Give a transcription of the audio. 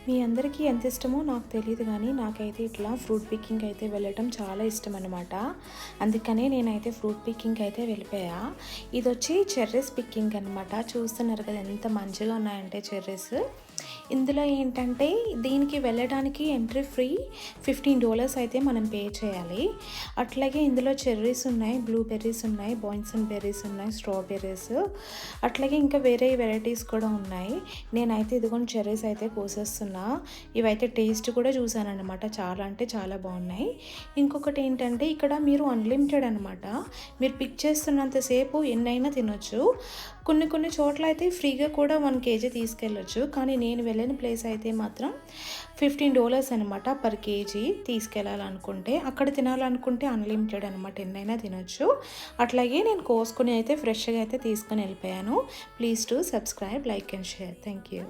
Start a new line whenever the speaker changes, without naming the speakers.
మీ అందరికీ ఎంత ఇష్టమో నాకు తెలియదు కానీ నాకైతే ఇట్లా ఫ్రూట్ పికింగ్ అయితే వెళ్ళటం చాలా ఇష్టం అనమాట. అందుకనే నేనైతే ఫ్రూట్ పికింగ్ అయితే వెళ్ళిపోయా. ఇది వచ్చి చెర్రీస్ పికింగ్ అనమాట. చూస్తున్నారు కదా ఎంత మంచిగా ఉన్నాయంటే చెర్రీస్. ఇందులో ఏంటంటే దీనికి వెళ్ళడానికి ఎంట్రీ ఫ్రీ $15 అయితే మనం పే చేయాలి. అట్లాగే ఇందులో చెర్రీస్ ఉన్నాయి, బ్లూబెర్రీస్ ఉన్నాయి, బాయిన్సన్ బెర్రీస్ ఉన్నాయి, స్ట్రాబెర్రీస్, అట్లాగే ఇంకా వేరే వెరైటీస్ కూడా ఉన్నాయి. నేనైతే ఇదిగోండి చెర్రీస్ అయితే కోసేస్తున్నా. ఇవైతే టేస్ట్ కూడా చూసానన్నమాట. చాలా అంటే చాలా బాగున్నాయి. ఇంకొకటి ఏంటంటే ఇక్కడ మీరు అన్లిమిటెడ్ అనమాట. మీరు పిక్ చేస్తున్నంతసేపు ఎన్నైనా తినొచ్చు. కొన్ని చోట్ల అయితే ఫ్రీగా కూడా 1 kg తీసుకెళ్ళొచ్చు. కానీ నేను వెళ్ళిన ప్లేస్ అయితే మాత్రం $15 అనమాట పర్ కేజీ తీసుకెళ్ళాలనుకుంటే. అక్కడ తినాలనుకుంటే అన్లిమిటెడ్ అనమాట, ఎన్నైనా తినొచ్చు. అట్లాగే నేను కోసుకుని అయితే ఫ్రెష్గా అయితే తీసుకొని వెళ్ళిపోయాను. Please to subscribe, like and share. Thank you.